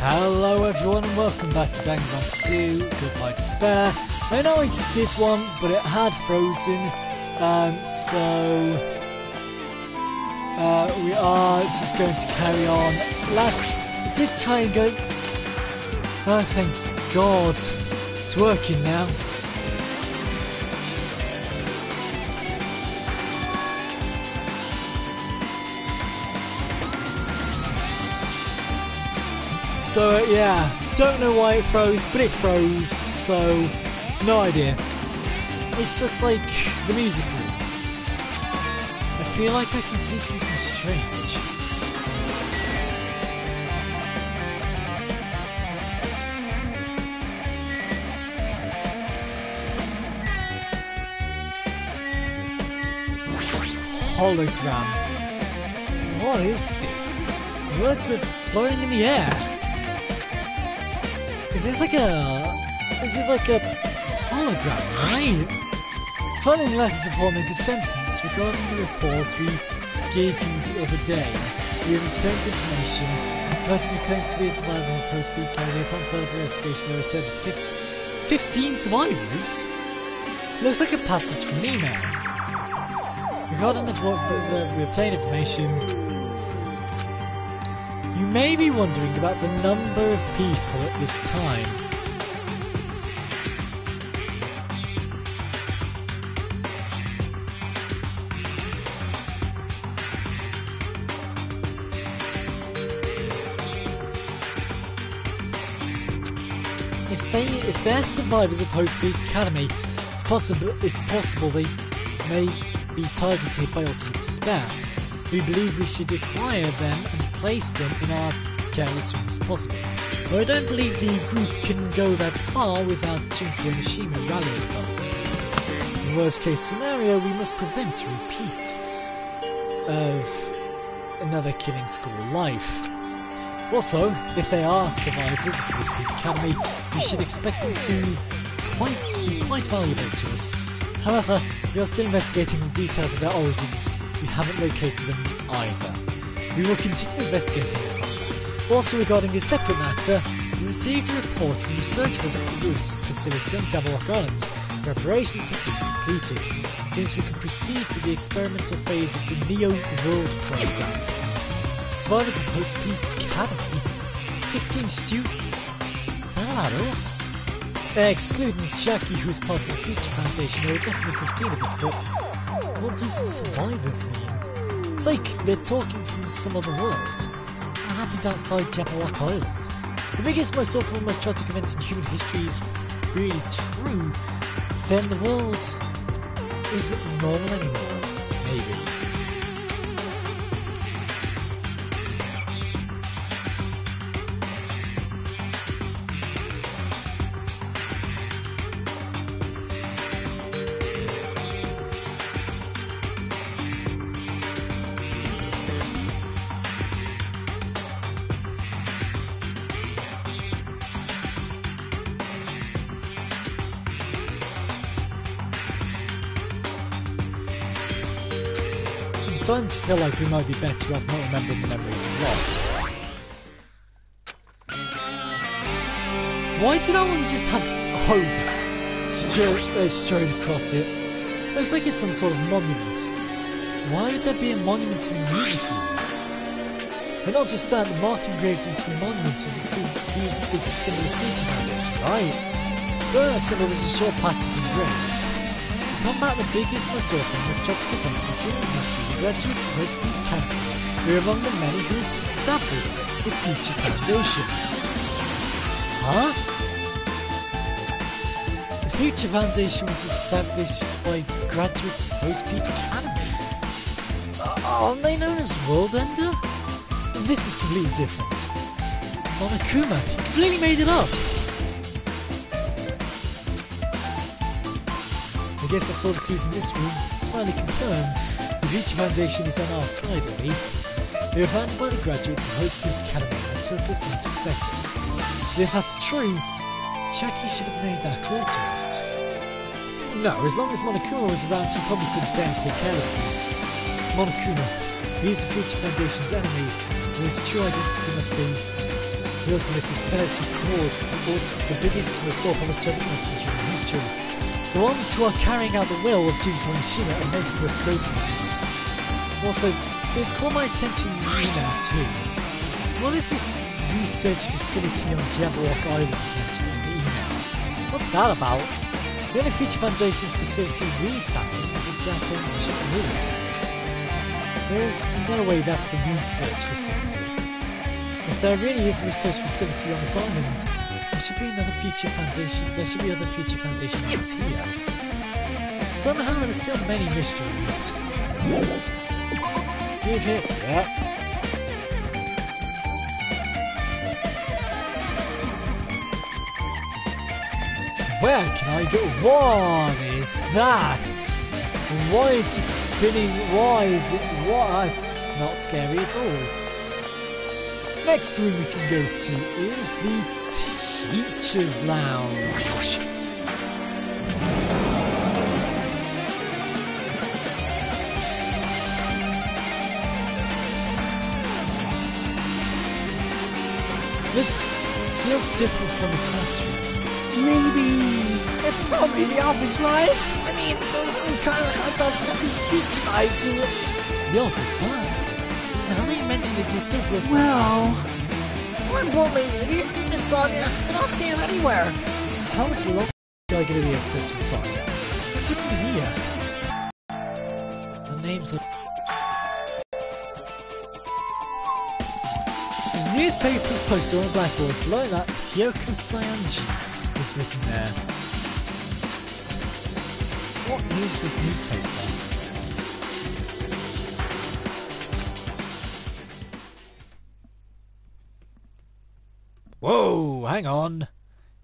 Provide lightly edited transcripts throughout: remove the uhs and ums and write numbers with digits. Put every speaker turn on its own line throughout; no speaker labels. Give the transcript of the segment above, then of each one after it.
Hello everyone and welcome back to Danganronpa 2, Goodbye Despair. I know I just did one, but it had frozen, so we are just going to carry on. I did try and go... Oh, thank God, it's working now. So yeah, don't know why it froze, but it froze, so no idea. This looks like the music room. I feel like I can see something strange. Hologram. What is this? Words are floating in the air. Is this like a hologram, right? Following letters are forming a sentence regarding the report we gave you the other day. We have obtained information. The person who claims to be a survivor of post-beat carried upon further investigation there returned 15 survivors? Looks like a passage from an email. Regarding the report we obtained information, you may be wondering about the number of people at this time. If they're survivors of Post-Beat Academy, it's possible they may be targeted by ultimate despair. We believe we should acquire them and place them in our care as soon as possible. Though I don't believe the group can go that far without Junko and Ashima rallying them. In the worst case scenario, we must prevent a repeat of another killing school life. Also, if they are survivors of Post-Beat Academy, we should expect them to be quite valuable to us. However, we are still investigating the details of their origins. We haven't located them either. We will continue investigating this matter. Also, regarding a separate matter, we received a report from the research facility on Danganronpa Island. Preparations have been completed. It seems we can proceed with the experimental phase of the Neo World program. Survivors of Post-Peak Academy? 15 students? Is that about us? Excluding Jackie, who is part of the Future Foundation, there are definitely 15 of us, but what does the survivors mean? It's like they're talking from some other world. What happened outside Jabberwock Island? The biggest, most awful, most tragic event in human history is really true, then the world isn't normal anymore. Maybe. I'm starting to feel like we might be better off not remembering the memories we lost. Why did that one just have hope straight across it? Looks like it's some sort of monument. Why would there be a monument in the music room? And not just that, the mark engraved into the monument is the symbol of Future Foundation, right? The symbol is a short passage engraved. To combat the biggest, most awful, most tragic events in human history, the graduates of Post-Peak Academy were among the many who established the Future Foundation. Huh? The Future Foundation was established by graduates of Post-Peak Academy. Aren't they known as World Ender? This is completely different. Monokuma, you completely made it up! I guess that's all the clues in this room. It's finally confirmed. The Future Foundation is on our side, at least. They were founded by the graduates of Post-Peak Academy and took us in to protect us. If that's true, Jackie should have made that clear to us. No, as long as Monokuma was around, she probably couldn't say anything carelessly. Monokuma, he is the Future Foundation's enemy, and his true identity must be The ultimate despairs who caused the biggest and most awful, most dreaded monster in human history. The ones who are carrying out the will of Junko and Shima and making us scrupulous. Also, this caught my attention in the email too. What is this research facility on Jabberwock Island mentioned in the email? What's that about? The only future foundation facility we found was that in Chitwood. There's no way that's the research facility. If there really is a research facility on this island, there should be another future foundation. There should be other future foundations here. Somehow there are still many mysteries. Give it. Yep. Where can I go? What is that? Why is this spinning? Why is it? What? It's not scary at all. Next room we can go to is the Teacher's Lounge. This feels different from the classroom.
Maybe it's probably the office, right? I mean, who kind of has that stuffy teacher vibe to it?
The office, huh? Now that you mention it, it does look
Well,
like
more importantly, have you seen Miss Sonia? I don't see him anywhere.
that. How much longer are you going to be obsessed with Sonia? Look at here. The names are... His newspaper's posted on a blackboard. Below that, Hyoko Sayanji is written there. What is this newspaper? Whoa, hang on.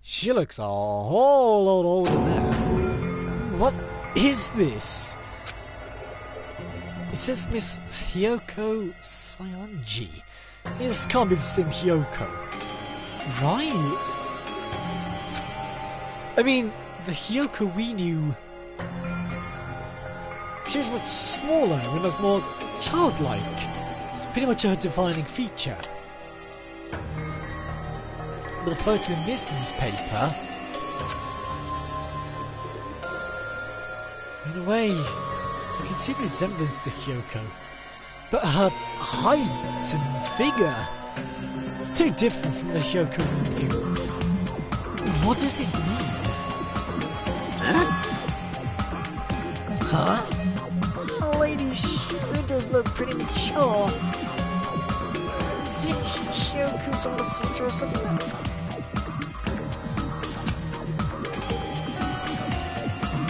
She looks a whole lot older there. What is this? It says Miss Hyoko Sayanji. This can't be the same Hyoko. Right. I mean, the Hyoko we knew... She was much smaller and looked more childlike. It's pretty much her defining feature. But the photo in this newspaper... In a way, I can see the resemblance to Hyoko. But her height and figure... It's too different from the Hyoko we knew. What does this mean? Huh?
The lady sure does look pretty mature. Is it Hyoko's older sister or something?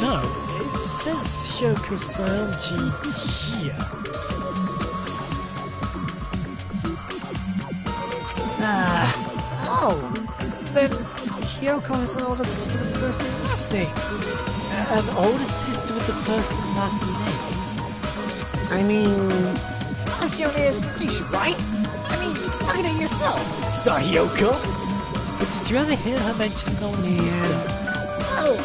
No, it says Hyoko Sayanji here.
Oh, then Hyoko has an older sister with the first and last name.
An older sister with the first and last name?
I mean, that's the only explanation, right? I mean, look at it yourself. It's not Hyoko.
But did you ever hear her mention an older sister?
Oh,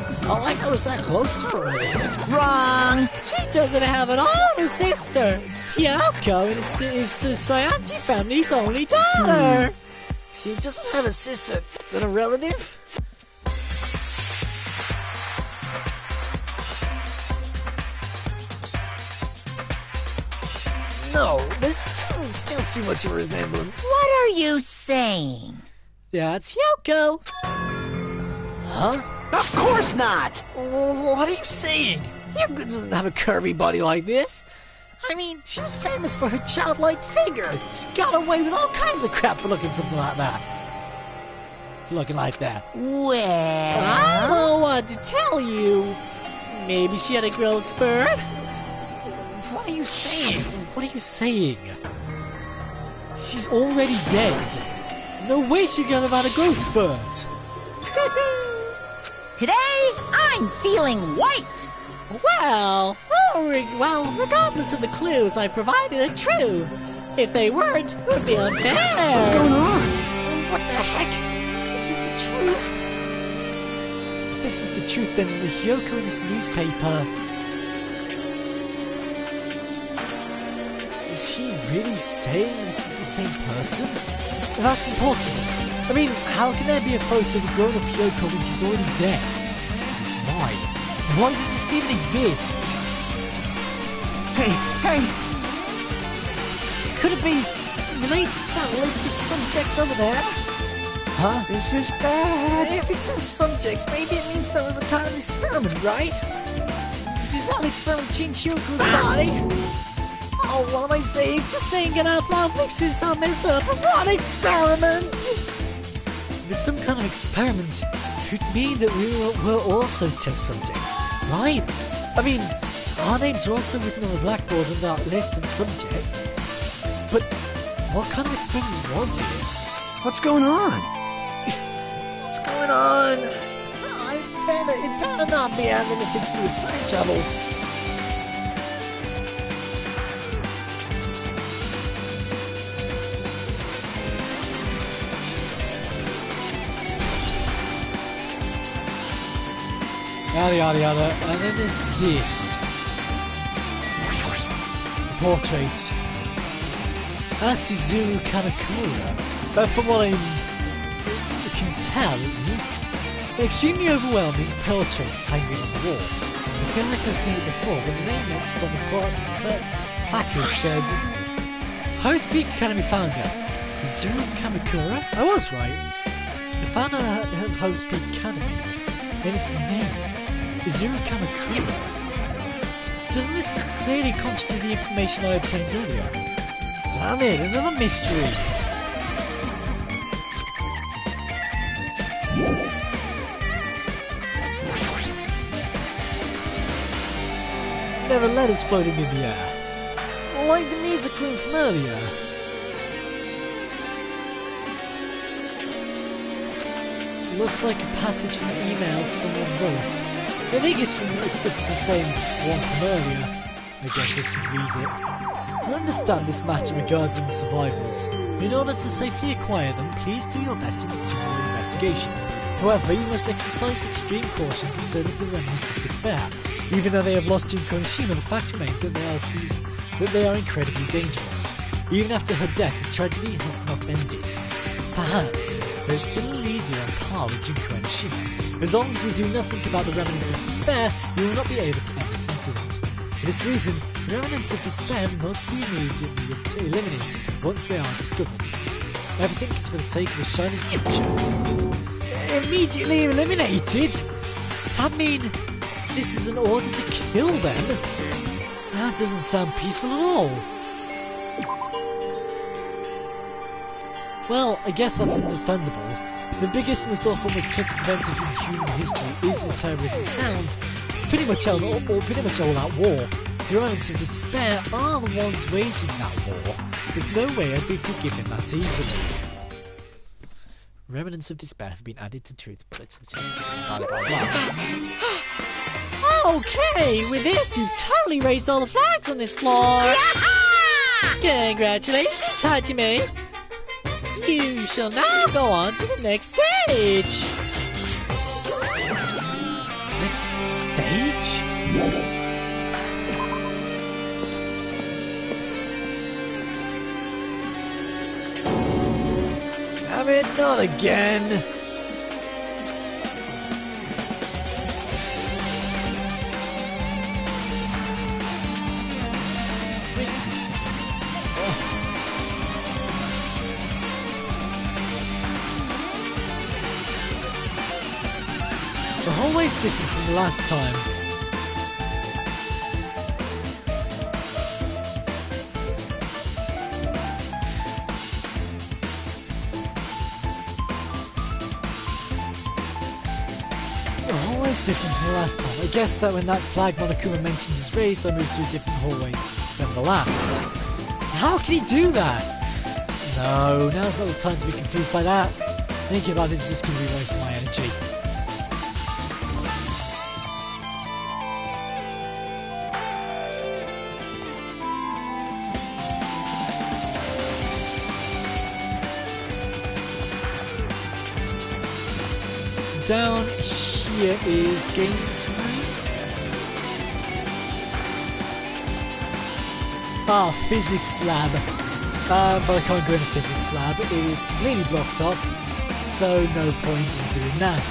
it's not like I was that close to her.
Wrong!
She doesn't have an older sister.
Hyoko is the Sayanji family's only daughter.
She doesn't have a sister, then a relative? No, there's still too much of a resemblance.
What are you saying?
That's Hyoko.
Huh?
Of course not!
What are you saying? Hyoko doesn't have a curvy body like this. I mean, she was famous for her childlike figure. She got away with all kinds of crap for looking something like that. For looking like that.
Well...
I don't know what to tell you. Maybe she had a growth spurt? What are you saying?
What are you saying? She's already dead. There's no way she could have had a growth spurt.
Today, I'm feeling white!
Well, regardless of the clues I provided are true. If they weren't, it would be unfair.
What's going on?
What the heck? This is the truth.
If this is the truth, then the Hyoko in this newspaper... Is he really saying this is the same person? That's impossible. I mean, how can there be a photo of a grown-up Yoko when she's already dead? Why? Why does this even exist?
Hey! Could it be related to that list of subjects over there?
Huh?
This is bad. If it says subjects, maybe it means there was a kind of experiment, right? Did that experiment change Yoko's body? Oh, what am I saying? Just saying it out loud makes it sound messed up. What experiment?
With some kind of experiment, it could mean that we were also test subjects, right? I mean, our names are also written on the blackboard on that list of subjects. But what kind of experiment was it?
What's going on? What's going on? It better not be having anything to do with time travel.
Yada yada yada, and then there's this portrait. That's Izuru Kamakura. From what I can tell, at least, an extremely overwhelming portraits hanging on the wall. I feel like I've seen it before, but the name mentioned on the placard said High Speed Academy founder Izuru Kamakura. I was right. The founder of High Speed Academy, and its name, Izuru Kamakura. Doesn't this clearly contradict the information I obtained earlier? Damn it, another mystery! There are letters floating in the air, like the music room from earlier. Looks like a passage from an email someone wrote. I think it's the same one from earlier. I guess I should read it. You understand this matter regarding the survivors. In order to safely acquire them, please do your best to continue your investigation. However, you must exercise extreme caution concerning the remnants of despair. Even though they have lost Junko and Shima, the fact remains that they are incredibly dangerous. Even after her death, the tragedy has not ended. Perhaps there is still a leader on par with Junko and Shima. As long as we do nothing about the remnants of despair, we will not be able to end this incident. For this reason, the remnants of despair must be immediately eliminated once they are discovered. Everything is for the sake of a shining future. Immediately eliminated? Does that mean this is an order to kill them? That doesn't sound peaceful at all. Well, I guess that's understandable. The biggest, most awful, most tragic event of human history is as terrible as it sounds. It's pretty much all out war. The remnants of despair are the ones waging that war. There's no way I'd be forgiven that easily. Remnants of despair have been added to truth bullets. Blah, blah, blah.
Okay, with this, you've totally raised all the flags on this floor. Congratulations, Hajime. You shall now go on to the next stage.
Next stage?
Damn it, not again.
The hallway's different from the last time. The hallway's different from the last time. I guess that when that flag Monokuma mentioned is raised, I moved to a different hallway than the last. How can he do that? No, now's not the time to be confused by that. Thinking about it is just going to be wasting my energy. Down here is games room. Ah, physics lab. But I can't go in a physics lab. It is completely blocked off, so no point in doing that.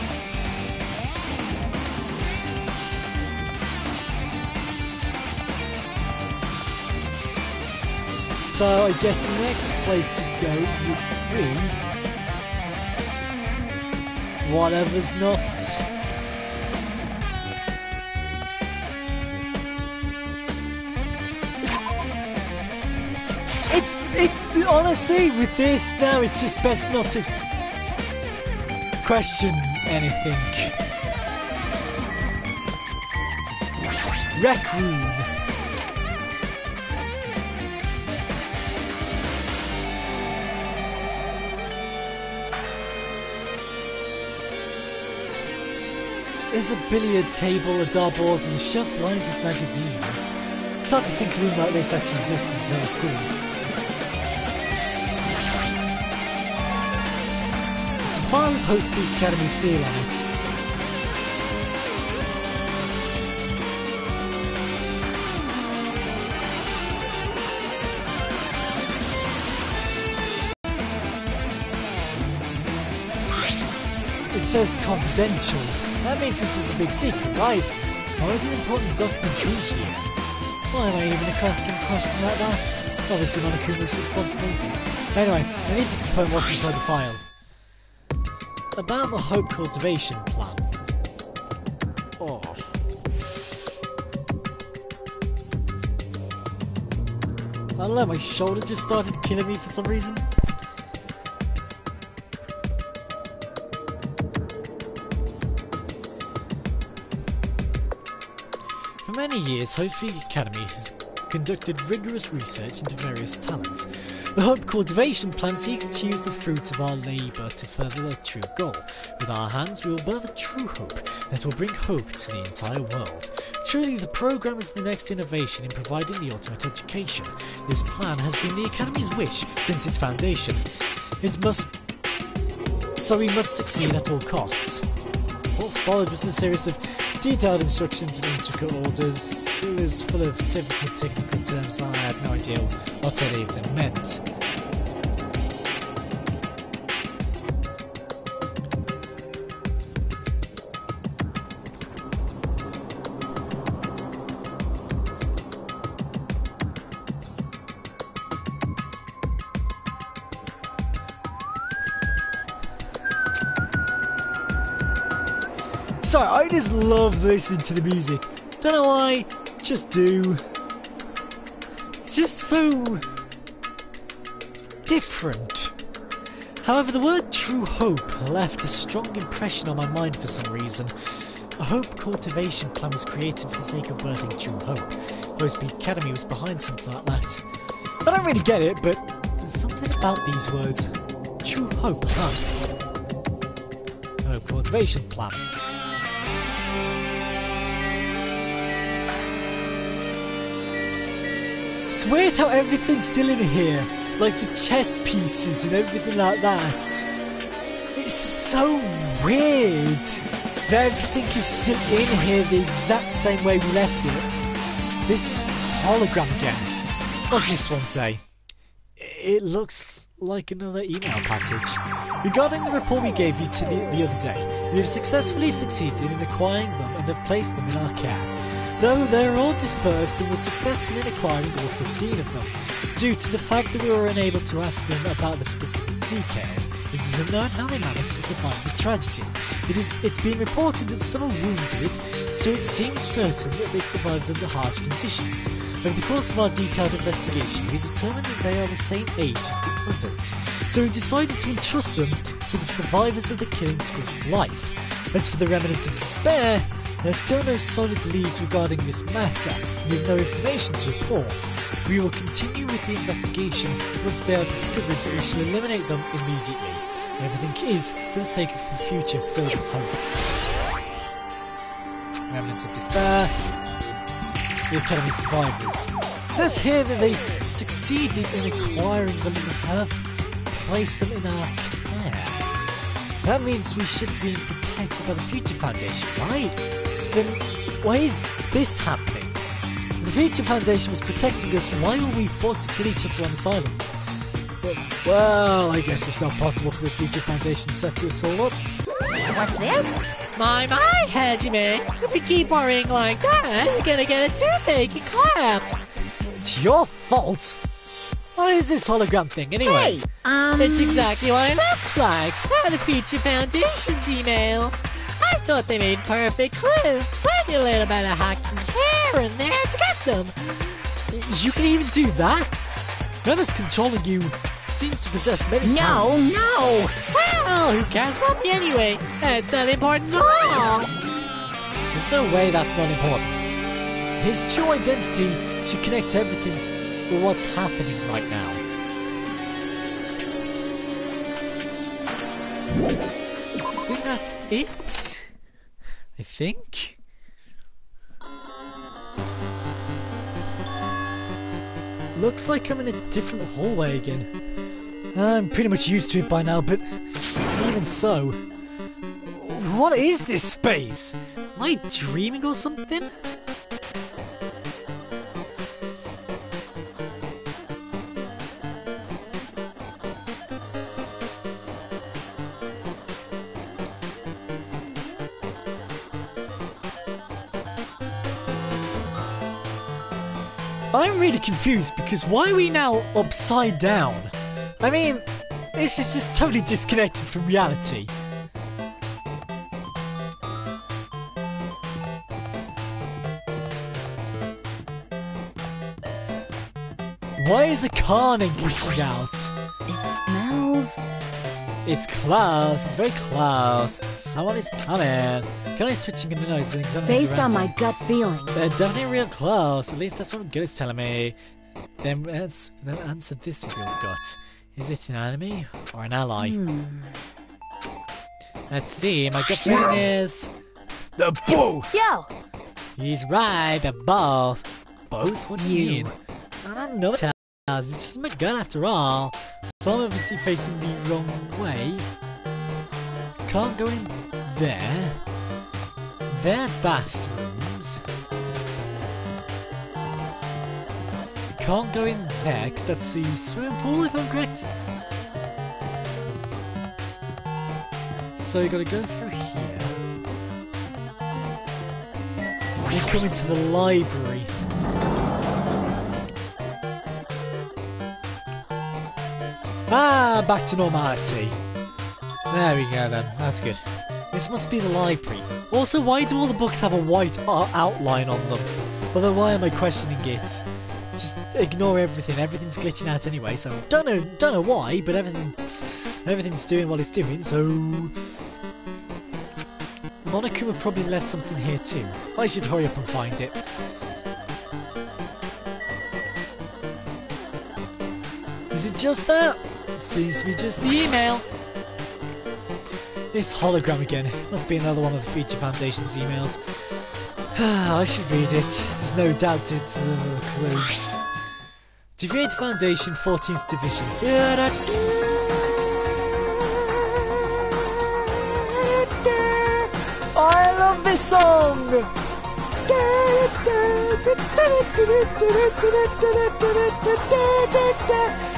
So I guess the next place to go would be whatever's not. It's honestly with this now, it's just best not to question anything. Rec room. There's a billiard table, a dartboard, and a shelf lined with magazines. It's hard to think a room like this actually exists inside a school. It's a file with Hostpeak Academy seal on it. It says confidential. That means this is a big secret, right? Why would an important document be here? Why am I even asking a question like that? Obviously Monokuma is responsible. Anyway, I need to confirm what's inside the file. About the Hope cultivation plan. Oh. I don't know, my shoulder just started killing me for some reason. For many years, Hostpeak Academy has conducted rigorous research into various talents. The Hope Cultivation Plan seeks to use the fruits of our labour to further their true goal. With our hands, we will birth a true hope that will bring hope to the entire world. Truly, the programme is the next innovation in providing the ultimate education. This plan has been the Academy's wish since its foundation. So we must succeed at all costs. What followed was a series of detailed instructions and intricate orders. It was full of typical technical terms and I had no idea what any of them meant. Sorry, I just love listening to the music. Don't know why, just do. It's just so different. However, the word true hope left a strong impression on my mind for some reason. A hope cultivation plan was created for the sake of birthing true hope. Hostpeak Academy was behind something like that. I don't really get it, but there's something about these words. True hope, huh? Hope cultivation plan. It's weird how everything's still in here, like the chess pieces and everything like that. It's so weird that everything is still in here the exact same way we left it. This hologram again. What's this one say? It looks like another email passage. Regarding the report we gave you the other day, we have successfully succeeded in acquiring them and have placed them in our care. Though they're all dispersed and were successful in acquiring all 15 of them. Due to the fact that we were unable to ask them about the specific details, it is unknown how they managed to survive the tragedy. It's been reported that some are wounded, so it seems certain that they survived under harsh conditions. Over the course of our detailed investigation, we determined that they are the same age as the others, so we decided to entrust them to the survivors of the killing school of life. As for the remnants of despair, there are still no solid leads regarding this matter, and with no information to report. We will continue with the investigation. Once they are discovered, we shall eliminate them immediately. Everything is for the sake of the future filled with hope. Remnants of despair. The Academy survivors. It says here that they succeeded in acquiring them and have placed them in our care. That means we should have been protected by the Future Foundation, right? Then why is this happening? The Future Foundation was protecting us, why were we forced to kill each other on this island? Well, I guess it's not possible for the Future Foundation to set us all up.
What's this?
My, Hajime. If you keep worrying like that, you're gonna get a toothache and collapse.
It's your fault. What is this hologram thing, anyway?
Hey,
It's exactly what it looks like. They're the Future Foundation's emails. I thought they made perfect clues. So I did a little bit of hacking here and there to get them.
You can even do that? Whoever's controlling you seems to possess many
no,
talents.
no.
Well, who cares about me anyway? It's not important at all.
There's no way that's not important. His true identity should connect everything to what's happening right now. I think that's it. I think. Looks like I'm in a different hallway again. I'm pretty much used to it by now, but even so... What is this space? Am I dreaming or something? I'm really confused because why are we now upside down? I mean, this is just totally disconnected from reality. Why is the carning glitching out?
It smells.
It's close, it's very close. Someone is coming. Kind of switching in the nose and examining
Based on
around
my gut feeling.
They're definitely real close, at least that's what Good is telling me. Then answer this with your gut. Is it an enemy or an ally? Let's see, my gut feeling is... They're both!
Yo,
He's right, they're both. Both? What do you
You.
mean? I don't know what it is, it's just my gun after all. So I'm obviously facing the wrong way. Can't go in there. They're bathrooms. Can't go in there because that's the swimming pool if I'm correct. So you gotta go through here. You come into the library. Ah, back to normality. There we go then, that's good. This must be the library. Also, why do all the books have a white outline on them? Although, why am I questioning it? Just ignore everything. Everything's glitching out anyway. So don't know why, but everything's doing what it's doing. So Monokuma probably left something here too. I should hurry up and find it. Is it just that? Seems to be just the email. This hologram again. Must be another one of the Future Foundation's emails. I should read it. There's no doubt it's a clue. Defeat Foundation 14th Division. I love this song!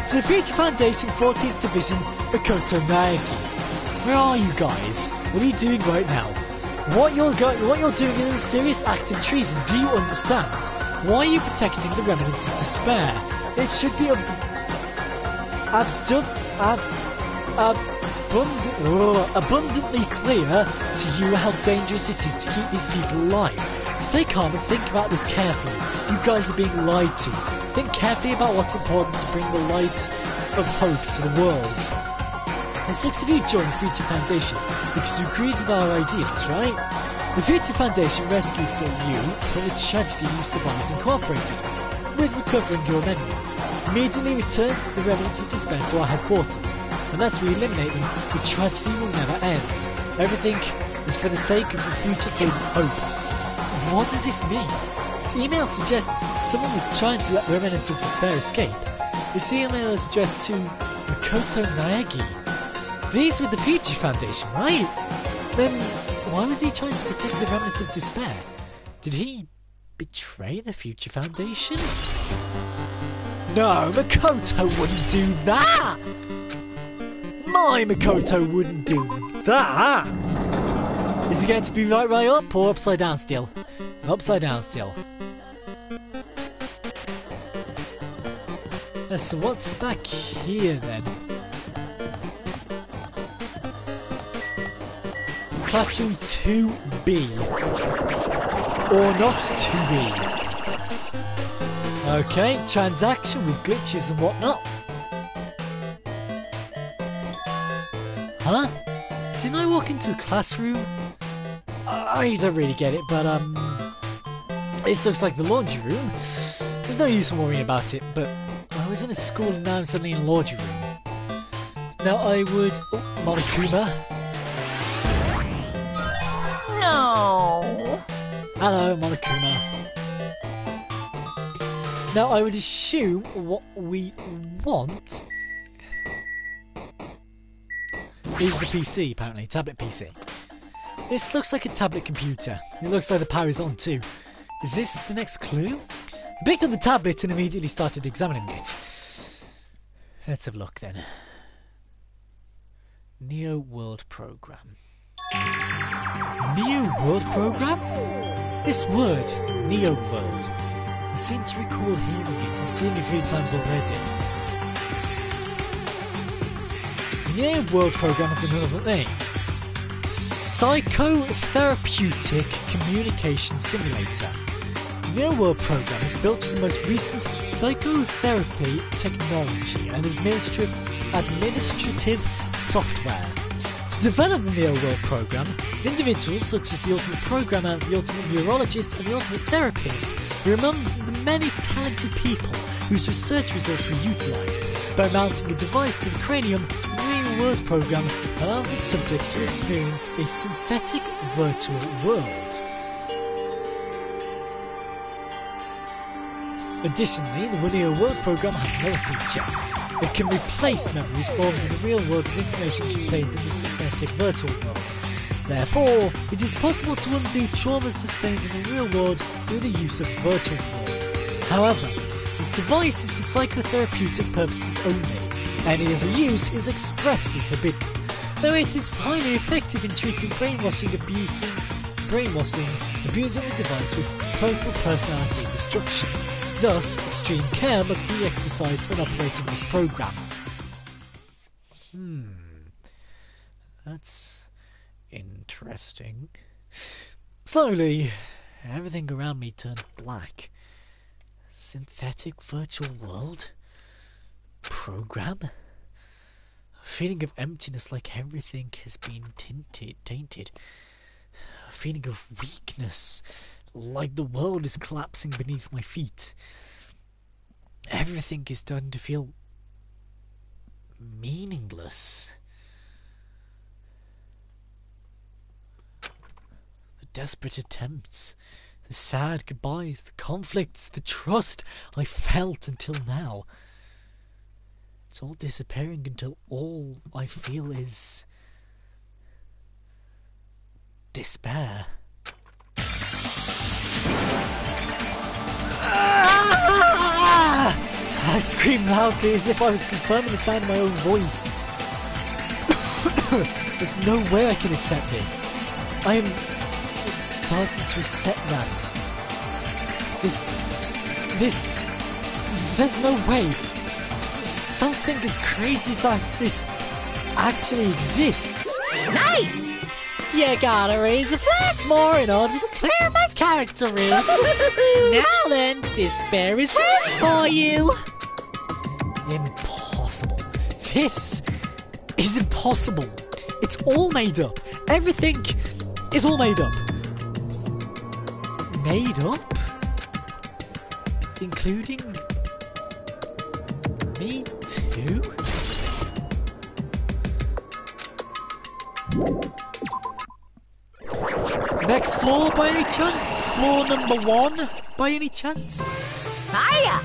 Defeat Foundation 14th Division, Makoto Naegi. Where are you guys? What are you doing right now? What you're doing is a serious act of treason. Do you understand? Why are you protecting the remnants of despair? It should be abundantly clear to you how dangerous it is to keep these people alive. Stay calm and think about this carefully. You guys are being lied to. Think carefully about what's important to bring the light of hope to the world. The 6 of you joined the Future Foundation because you agreed with our ideas, right? The Future Foundation rescued you from the tragedy you survived and cooperated with recovering your memories. Immediately return the remnants of despair to our headquarters. Unless we eliminate them, the tragedy will never end. Everything is for the sake of the future filled with hope. What does this mean? This email suggests someone was trying to let the remnants of despair escape. This email is addressed to Makoto Naegi. These with the Future Foundation, right? Then why was he trying to protect the remnants of despair? Did he betray the Future Foundation? No, Makoto wouldn't do that! my Makoto wouldn't do that! Is it going to be right up or upside down still? Upside down still. So what's back here then? Classroom 2B. Or not 2B. Okay, transaction with glitches and whatnot. Huh? Didn't I walk into a classroom? I don't really get it, but this looks like the laundry room. There's no use in worrying about it, but I was in a school and now I'm suddenly in a laundry room. Now I would... Oh, Monokuma.
No.
Hello, Monokuma. Now I would assume what we want is the PC, apparently, tablet PC. This looks like a tablet computer. It looks like the power is on too. Is this the next clue? I picked up the tablet and immediately started examining it. Let's have a look then. Neo World Program. Neo World Program? This word, Neo World, I seem to recall hearing it and seeing it a few times already. The Neo World Program has another name. Psychotherapeutic Communication Simulator. The Neo World Program is built on the most recent psychotherapy technology and administrative software. To develop the Neo World Program, individuals such as the Ultimate Programmer, the Ultimate Neurologist and the Ultimate Therapist were among the many talented people whose research results were utilised. By mounting a device to the cranium, the Neo World Program allows the subject to experience a synthetic virtual world. Additionally, the Neo World Program has another feature. It can replace memories formed in the real world with information contained in the synthetic virtual world. Therefore, it is possible to undo trauma sustained in the real world through the use of the virtual world. However, this device is for psychotherapeutic purposes only. Any other use is expressly forbidden. Though it is highly effective in treating brainwashing, abusing the device risks total personality destruction. Thus, extreme care must be exercised when operating this program. That's interesting. Slowly, everything around me turned black. Synthetic virtual world? Program? A feeling of emptiness, like everything has been tainted. A feeling of weakness, like the world is collapsing beneath my feet. Everything is starting to feel meaningless. The desperate attempts, the sad goodbyes, the conflicts, the trust I felt until now. It's all disappearing until all I feel is despair. I screamed loudly as if I was confirming the sound of my own voice. There's no way I can accept this. I am starting to accept that. There's no way. Something as crazy as this actually exists.
Nice!
You gotta raise the flags more in order to clear my character room. Now then, despair is waiting for you. Impossible. This is impossible. It's all made up. Everything is all made up. Made up? Including me too? Next floor by any chance? Floor number 1 by any chance?
Hiya!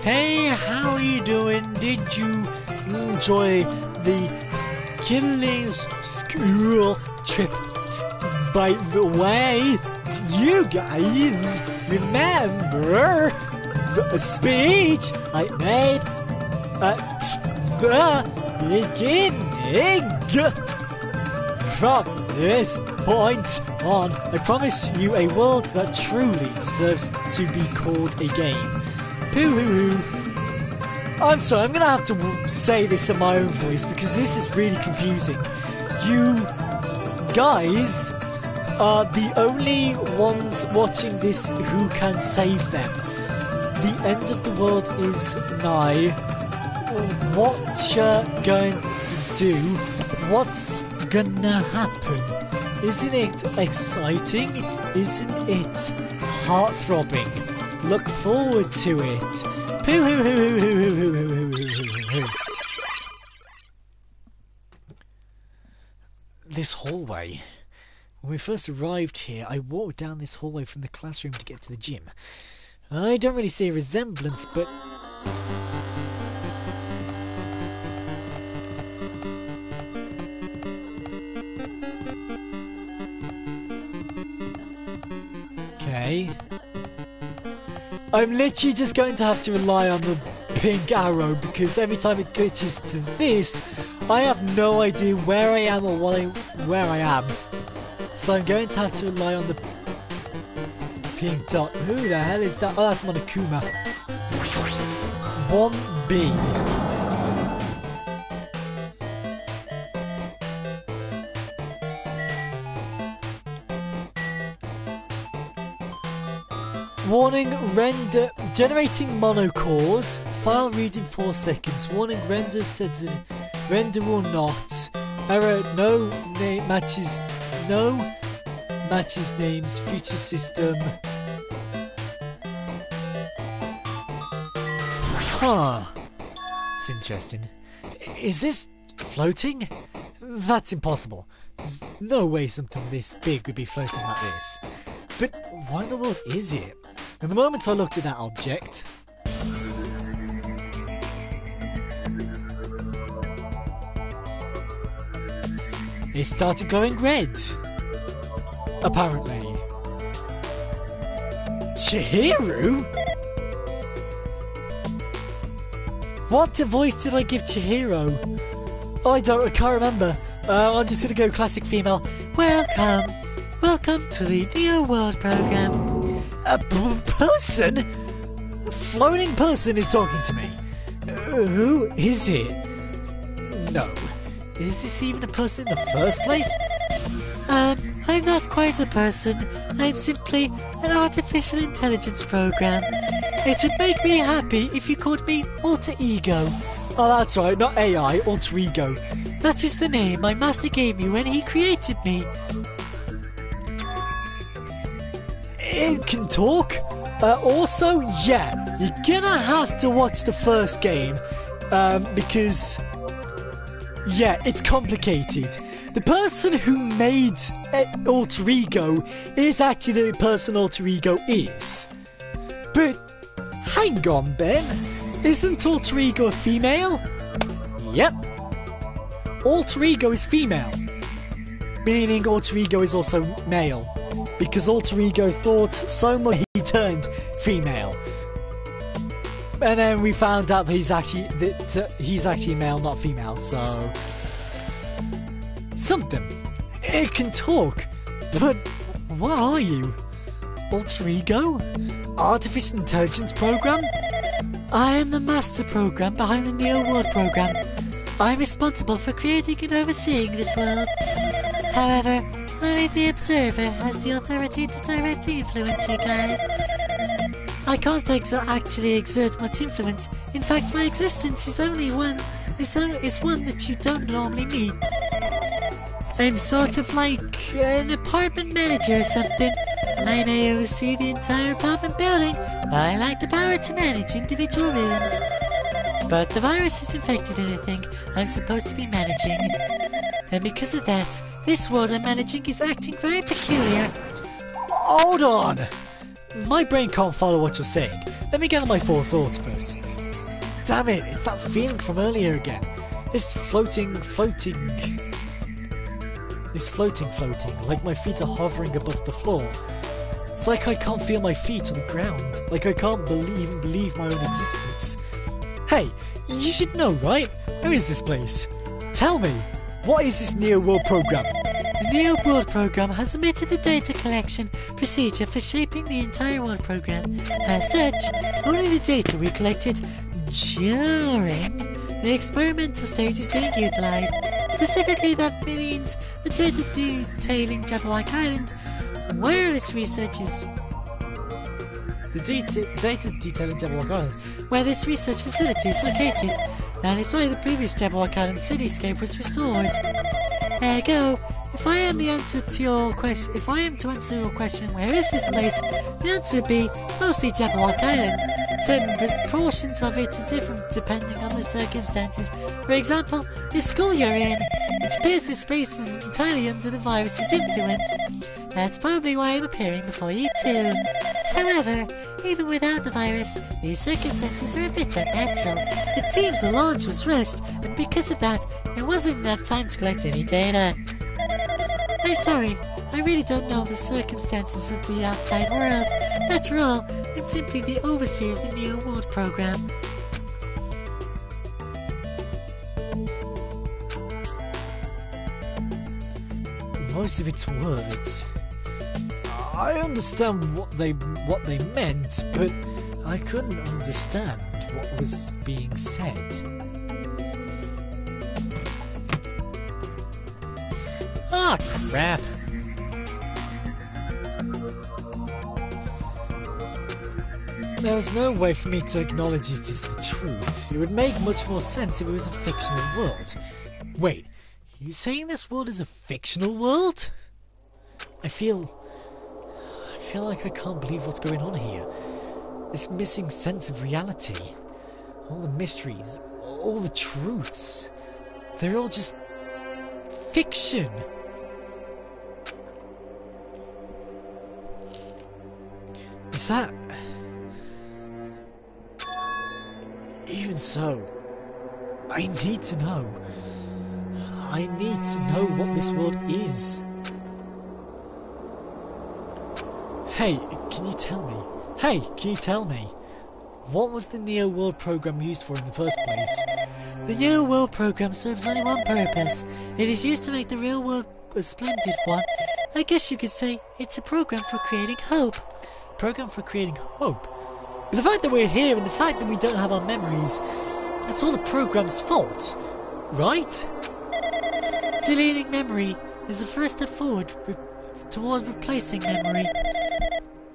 Hey, how are you doing? Did you enjoy the Killings school trip? By the way, you guys remember the speech I made at the beginning. From this point on, I promise you a world that truly deserves to be called a game. Poo-hoo-hoo. I'm sorry, I'm gonna have to say this in my own voice because this is really confusing. You guys are the only ones watching this who can save them. The end of the world is nigh. What you're going to do? What's gonna happen? Isn't it exciting? Isn't it heart-throbbing? Look forward to it. This hallway. When we first arrived here, I walked down this hallway from the classroom to get to the gym. I don't really see a resemblance, but... Okay. I'm literally just going to have to rely on the pink arrow because every time it glitches to this, I have no idea where I am or where I am. So I'm going to have to rely on the pink dot. Who the hell is that? Oh, that's Monokuma. 1B. Warning, render generating monocores. File reading 4 seconds. Warning, render says render or not. Error, no name matches. No matches names. Future system. Huh. It's interesting. Is this floating? That's impossible. There's no way something this big would be floating like this. But why in the world is it? And the moment I looked at that object, it started glowing red. Apparently. Chihiro? What voice did I give Chihiro? Oh, I can't remember. I'm just gonna go classic female. Welcome to the Neo World program. A person? A floating person is talking to me. Who is it? No. Is this even a person in the first place? I'm not quite a person. I'm simply an artificial intelligence program. It would make me happy if you called me Alter Ego. Oh, that's right, not AI, Alter Ego. That is the name my master gave me when he created me. It can talk. Also, yeah, you're gonna have to watch the first game because, yeah, it's complicated. The person who made Alter Ego is actually the person Alter Ego is. But hang on, Ben, isn't Alter Ego a female? Yep. Alter Ego is female, meaning Alter Ego is also male. Because Alter Ego thought so much he turned female, and then we found out that he's actually male, not female. So something. It can talk, but what are you? Alter Ego? Artificial intelligence program? I am the master program behind the Neo World program. I'm responsible for creating and overseeing this world. However, only the observer has the authority to directly influence you guys. I can't actually exert much influence. In fact, my existence is one that you don't normally meet. I'm sort of like an apartment manager or something. I may oversee the entire apartment building, but I lack the power to manage individual rooms. But the virus has infected anything I'm supposed to be managing. And because of that, this world I'm managing is acting very peculiar. Hold on! My brain can't follow what you're saying. Let me gather my 4 thoughts first. Damn it, it's that feeling from earlier again. This floating, like my feet are hovering above the floor. It's like I can't feel my feet on the ground. Like I can't even believe my own existence. Hey, you should know, right? Where is this place? Tell me, what is this Neo World program?
The Neo World program has omitted the data collection procedure for shaping the entire world program. As such, only the data we collected during the experimental stage is being utilized. Specifically, that means the data detailing Jabberwock Island, where this research is...
Data detailing Jabberwock Island.
where this research facility is located. That is why the previous Jabberwock Island cityscape was restored. Ergo, if I am to answer your question, where is this place? The answer would be mostly Jabberwock Island. Certain portions of it are different depending on the circumstances. For example, the school you're in. It appears this space is entirely under the virus's influence. That's probably why I'm appearing before you too. However, even without the virus, these circumstances are a bit unnatural. It seems the launch was rushed, and because of that, there wasn't enough time to collect any data. I'm sorry, I really don't know the circumstances of the outside world. After all, I'm simply the overseer of the Neo World program.
Most of its words. I understand what they meant, but I couldn't understand what was being said. Ah, crap. There was no way for me to acknowledge it as the truth. It would make much more sense if it was a fictional world. Wait, are you saying this world is a fictional world? I feel like I can't believe what's going on here. This missing sense of reality. All the mysteries, all the truths. They're all just fiction. Is that... Even so, I need to know. I need to know what this world is. Hey, can you tell me? Hey, can you tell me? What was the Neo World program used for in the first place?
The Neo World program serves only one purpose. It is used to make the real world a splendid one. I guess you could say it's a program for creating hope.
Program for creating hope? The fact that we're here and the fact that we don't have our memories, that's all the program's fault, right?
Deleting memory is the first step forward toward replacing memory.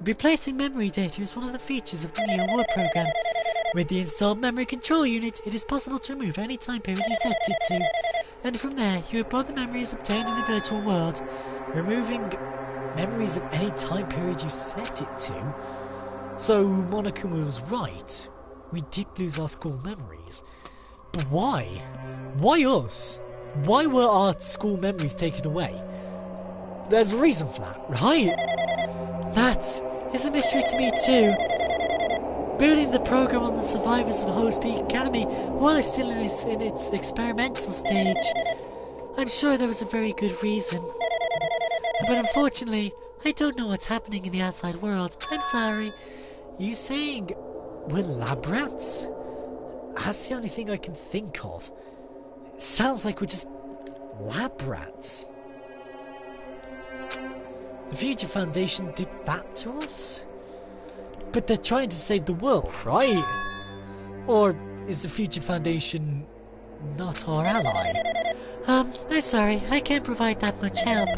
Replacing memory data is one of the features of the Neo World program. With the installed memory control unit, it is possible to remove any time period you set it to, and from there, you upload the memories obtained in the virtual world.
Removing memories of any time period you set it to? So Monokuma was right. We did lose our school memories. But why? Why us? Why were our school memories taken away? There's a reason for that, right?
That is a mystery to me too. Building the program on the survivors of Host Peak Academy while it's still in its experimental stage. I'm sure there was a very good reason. But unfortunately, I don't know what's happening in the outside world. I'm sorry.
You saying we're lab rats? That's the only thing I can think of. It sounds like we're just lab rats. The Future Foundation did that to us? But they're trying to save the world, right? Or is the Future Foundation not our ally?
I'm sorry, I can't provide that much help.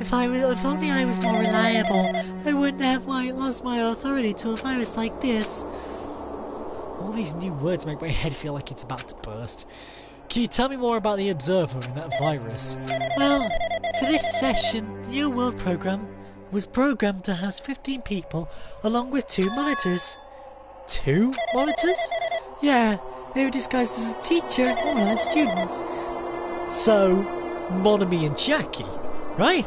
If only I was more reliable, I wouldn't have lost my authority to a virus like this.
All these new words make my head feel like it's about to burst. Can you tell me more about the Observer and that virus?
Well, for this session, the New World program was programmed to house 15 people, along with 2 monitors.
2 monitors?
Yeah, they were disguised as a teacher and one of the students.
So, Monomi and Chiaki, right?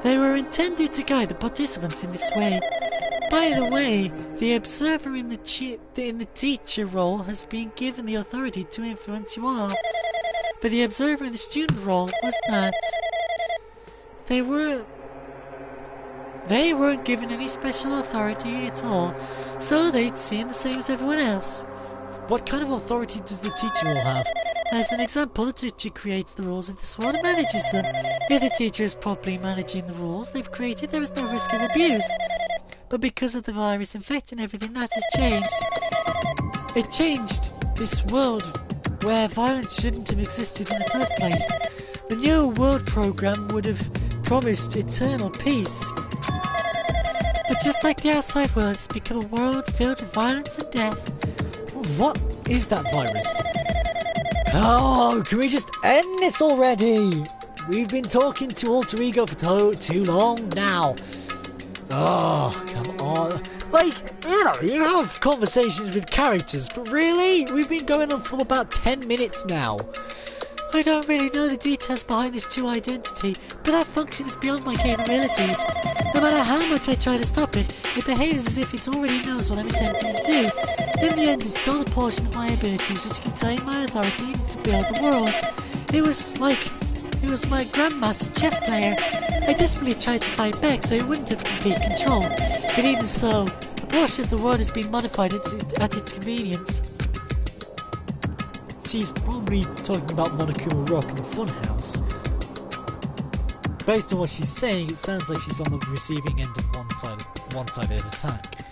They were intended to guide the participants in this way. By the way, the observer in the teacher role has been given the authority to influence you all, but the observer in the student role was not. They weren't given any special authority at all, so they'd seen the same as everyone else.
What kind of authority does the teacher role have? As an example, the teacher creates the rules of this world and manages them. If the teacher is properly managing the rules they've created, there is no risk of abuse. But because of the virus infecting everything, that has changed. It changed this world where violence shouldn't have existed in the first place. The New World program would have promised eternal peace. But just like the outside world, it's become a world filled with violence and death. What is that virus? Oh, can we just end this already? We've been talking to Alter Ego for too long now. Oh, come on. Like, you have conversations with characters, but really? We've been going on for about 10 minutes now. I don't really know the details behind this true identity, but that function is beyond my capabilities. No matter how much I try to stop it, it behaves as if it already knows what I'm attempting to do. In the end, it's still the portion of my abilities which contain my authority to build the world. It was my grandmaster chess player. I desperately tried to fight back so he wouldn't have complete control. But even so, a portion of the world has been modified at its convenience. She's probably talking about Monokuma Rock and the Funhouse. Based on what she's saying, it sounds like she's on the receiving end of one-sided attack.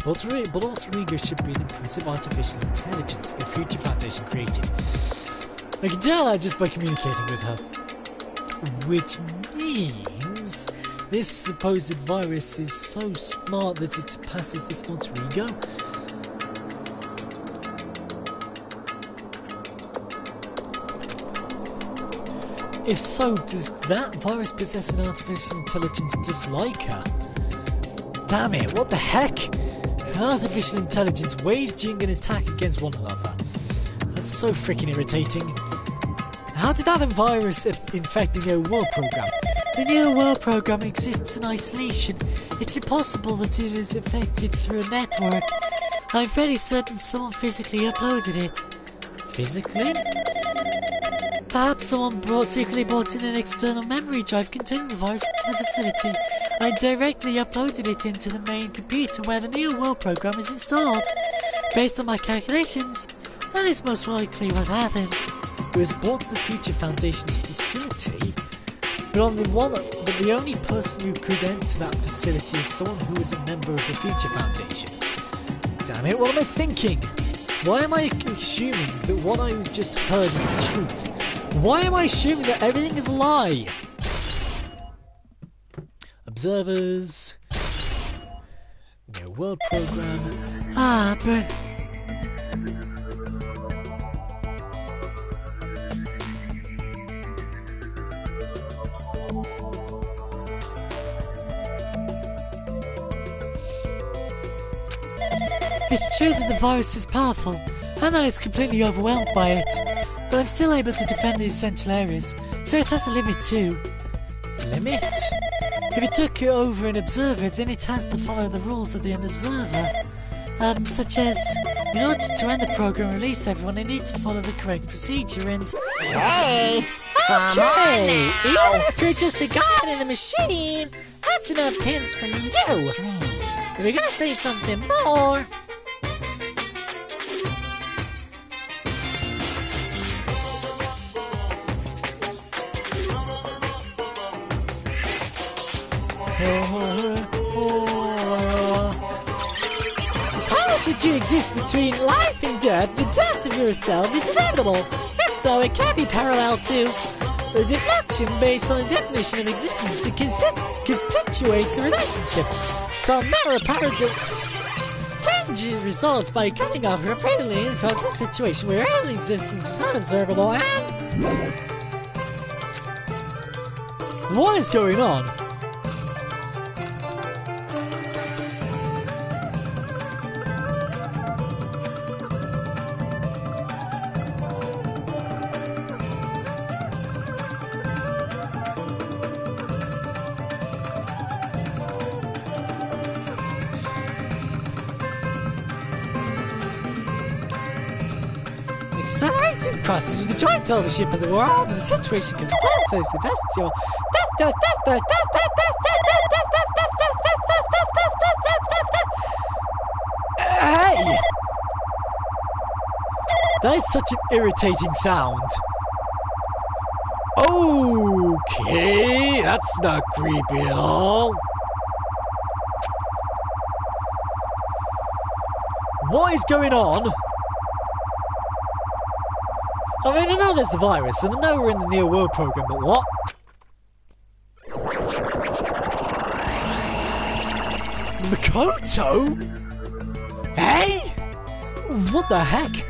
But Alter Ego should be an impressive artificial intelligence the Future Foundation created. I can tell that just by communicating with her. Which means this supposed virus is so smart that it passes this Alter Ego. If so, does that virus possess an artificial intelligence just like her? Damn it, what the heck? An artificial intelligence waging an attack against one another. That's so freaking irritating. How did that virus infect the New World program? The New World program exists in isolation. It's impossible that it is affected through a network. I'm very certain someone physically uploaded it. Physically? Perhaps someone secretly brought in an external memory drive containing the virus into the facility. I directly uploaded it into the main computer where the New World program is installed. Based on my calculations, that is most likely what happened. It was brought to the Future Foundation's facility, but the only person who could enter that facility is someone who is a member of the Future Foundation. Damn it, what am I thinking? Why am I assuming that what I just heard is the truth? Why am I assuming that everything is a lie? Observers. New World program. But... It's true that the virus is powerful, and that it's completely overwhelmed by it. But I'm still able to defend the essential areas, so it has a limit too. Limit? If it took over an observer, then it has to follow the rules of the observer. Such as, in order to end the program and release everyone, I need to follow the correct procedure and...
Hey! Come
Okay,
on
even
now!
if you're just a guy in a machine, that's enough hints from you. If you're gonna say something more... Suppose that you exist between life and death. The death of yourself is inevitable. If so, it can be parallel to the deflection based on the definition of existence that constitutes the relationship. From matter apparent change results by cutting off repeatedly and causes a situation where every existence is unobservable and... What is going on? Accelerating process with the giant television of the world and the situation can says the best your Hey!
That is such an irritating sound. Okay, that's not creepy at all. What is going on? I mean, I know there's a virus, and I know we're in the Near World program, but what? Makoto? Hey? What the heck?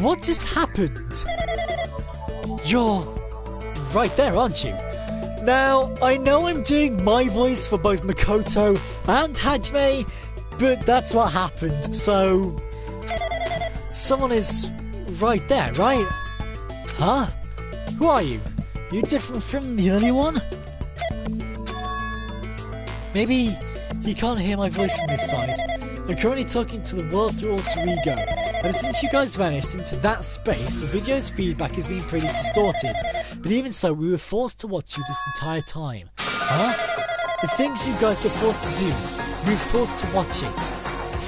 What just happened? You're right there, aren't you? Now, I know I'm doing my voice for both Makoto and Hajime, but that's what happened, so... Someone is right there, right? Huh? Who are you? You different from the early one? Maybe he can't hear my voice from this side. I'm currently talking to the world through Alter Ego. Ever since you guys vanished into that space, the video's feedback has been pretty distorted. But even so, we were forced to watch you this entire time. Huh? The things you guys were forced to do, we were forced to watch it.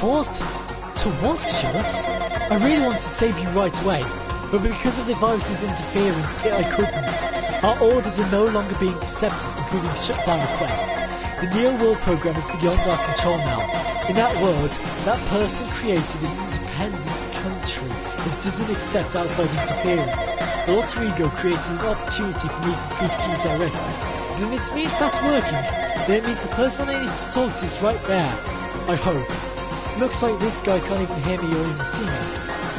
Forced to watch us? I really wanted to save you right away, but because of the virus's interference, I couldn't. Our orders are no longer being accepted, including shutdown requests. The Neo World program is beyond our control now. In that world, that person created an independent country that doesn't accept outside interference. The Alter Ego created an opportunity for me to speak to you directly. If it means that's working, then it means the person I need to talk to is right there. I hope. Looks like this guy can't even hear me or even see me.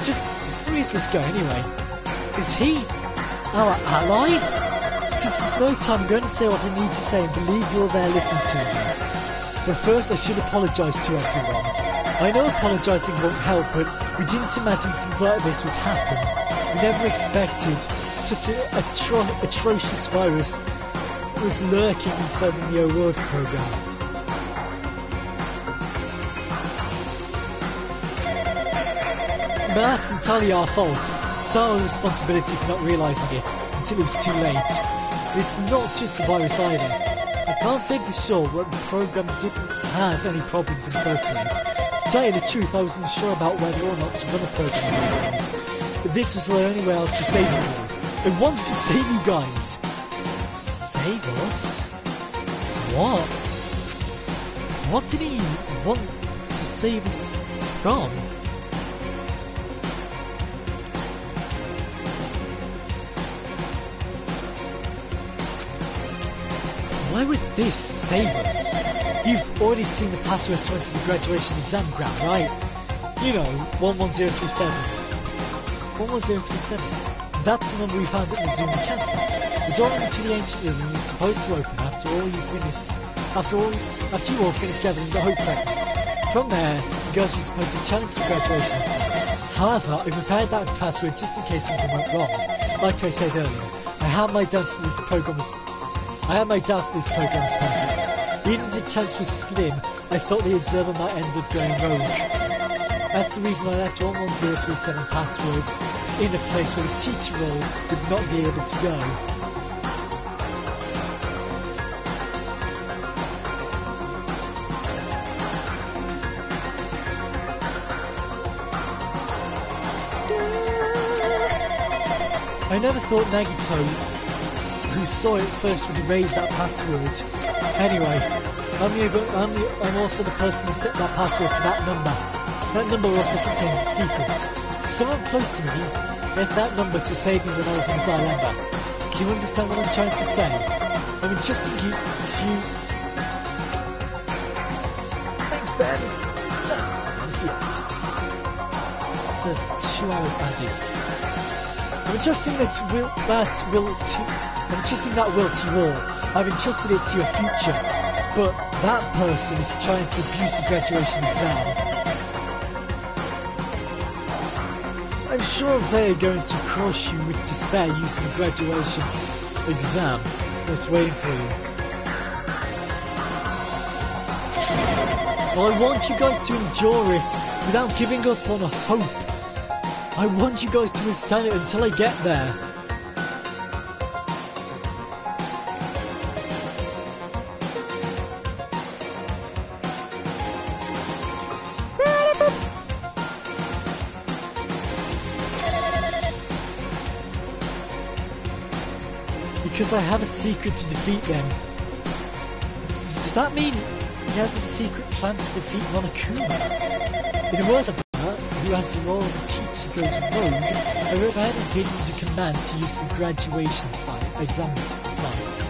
Just, who is this guy anyway? Is he our ally? Since there's no time, I'm going to say what I need to say and believe you're there listening to me. But first, I should apologise to everyone. I know apologising won't help, but we didn't imagine something like this would happen. We never expected such an atrocious virus was lurking inside the Neo World program. But that's entirely our fault. It's our responsibility for not realising it until it was too late. But it's not just the virus either. I can't say for sure that the program didn't have any problems in the first place. To tell you the truth, I wasn't sure about whether or not to run a program in programs. But this was the only way out to save you all. I wanted to save you guys. Save us? What? What did he want to save us from? Why would this save us? You've already seen the password to enter the graduation exam ground, right? You know, 11037. 11037. That's the number we found at Mizumi Castle. The door into the ancient room is supposed to open after you all finished gathering the hope fragments. From there, you guys were supposed to challenge the graduation exam. However, I prepared that password just in case something went wrong. Like I said earlier, I had my doubts that this program was perfect. Even if the chance was slim, I thought the observer might end up going rogue. That's the reason I left 11037 password in a place where the teacher role would not be able to go. I never thought Nagito, who saw it first, would erase that password. Anyway, I'm also the person who set that password to that number. That number also contains a secret. Someone close to me left that number to save me when I was in a dilemma. Can you understand what I'm trying to say? I'm entrusting you to... Thanks, Ben. Yes. So it's 2 hours added. I'm entrusting that will to you all. I've entrusted it to your future, but that person is trying to abuse the graduation exam. I'm sure they're going to crush you with despair using the graduation exam that's waiting for you. Well, I want you guys to endure it without giving up on a hope. I want you guys to withstand it until I get there. Because I have a secret to defeat them. Does that mean he has a secret plan to defeat Monokuma? In the words of her, who has the role of a teacher goes rogue, I wrote ahead and gave him the command to use the graduation exam site.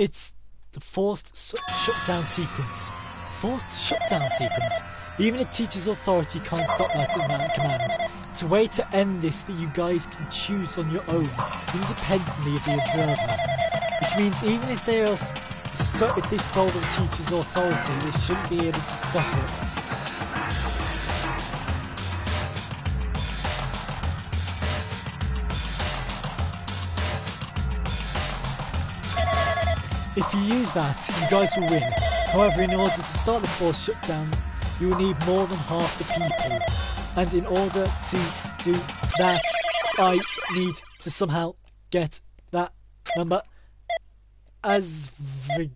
It's the forced shutdown sequence. Forced shutdown sequence. Even a teacher's authority can't stop that command. It's a way to end this that you guys can choose on your own, independently of the observer. Which means even if they are if they stole the teacher's authority, they shouldn't be able to stop it. If you use that, you guys will win. However, in order to start the forced shutdown, you will need more than half the people. And in order to do that, I need to somehow get that number as we're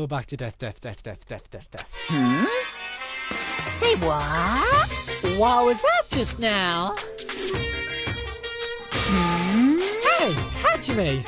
back to death.
Hmm? Say what?
What was that just now?
Hmm?
Hey, Hajime!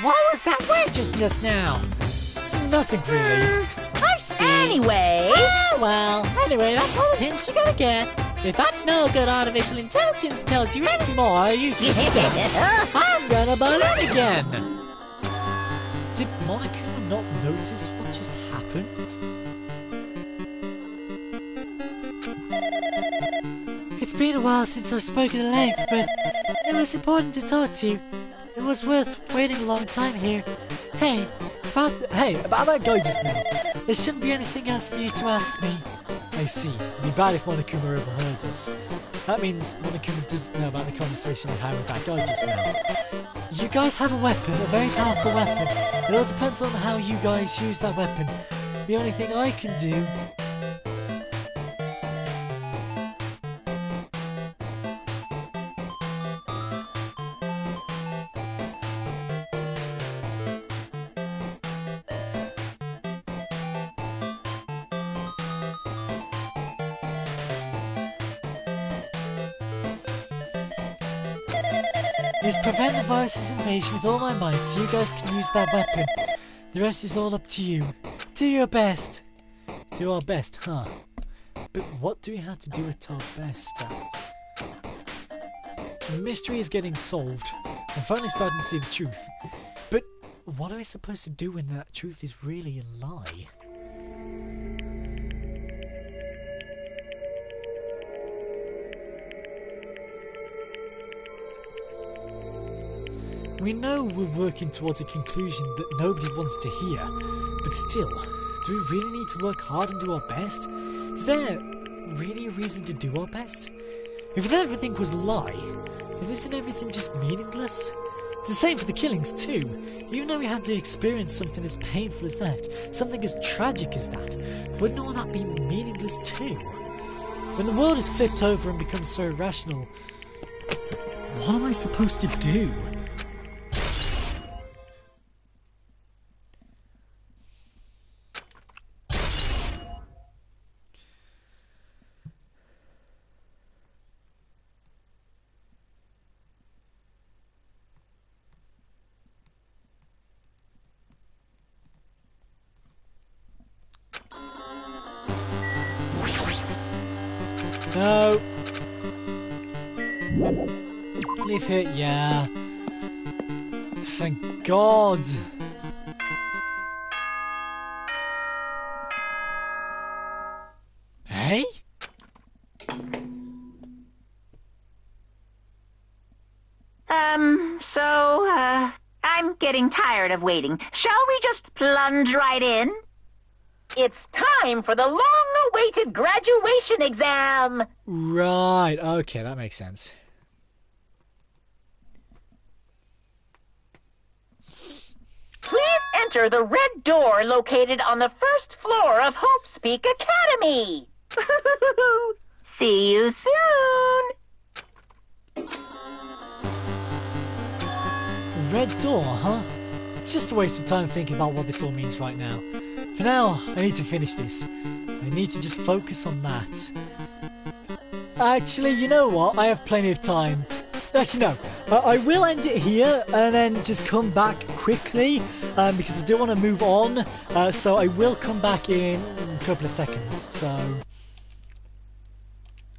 What was that word just now?
Nothing really.
I see.
Anyway.
Anyway, that's all the hints you're gonna get. If that no good artificial intelligence tells you any more, you I'm gonna butt in again.
Did Monokuma not notice what just happened?
It's been a while since I've spoken at length, but it was important to talk to you. It was worth waiting a long time here. Hey,
about that guy just now.
there shouldn't be anything else for you to ask me.
I see. It'd be bad if Monokuma overheard us. That means Monokuma doesn't know about the conversation they had with that guy just now.
You guys have a weapon, a very powerful weapon. It all depends on how you guys use that weapon. The only thing I can do... is prevent the virus's invasion with all my might so you guys can use that weapon. The rest is all up to you. Do your best.
Do our best, huh? But what do we have to do at our best? The mystery is getting solved. I'm finally starting to see the truth. But what are we supposed to do when that truth is really a lie? We know we're working towards a conclusion that nobody wants to hear, but still, do we really need to work hard and do our best? Is there really a reason to do our best? If everything was a lie, then isn't everything just meaningless? It's the same for the killings too. Even though we had to experience something as painful as that, something as tragic as that, wouldn't all that be meaningless too? When the world is flipped over and becomes so irrational, what am I supposed to do? No. Leave it, yeah. Thank God. Hey?
I'm getting tired of waiting. Shall we just plunge right in? It's time for the long-awaited graduation exam!
Right, okay, that makes sense.
Please enter the red door located on the first floor of Hope's Peak Academy! See you soon!
Red door, huh? It's just a waste of time thinking about what this all means right now. For now, I need to finish this. I need to just focus on that. Actually, you know what? I have plenty of time. Actually, no. I will end it here and then just come back quickly because I do want to move on. So I will come back in a couple of seconds. So...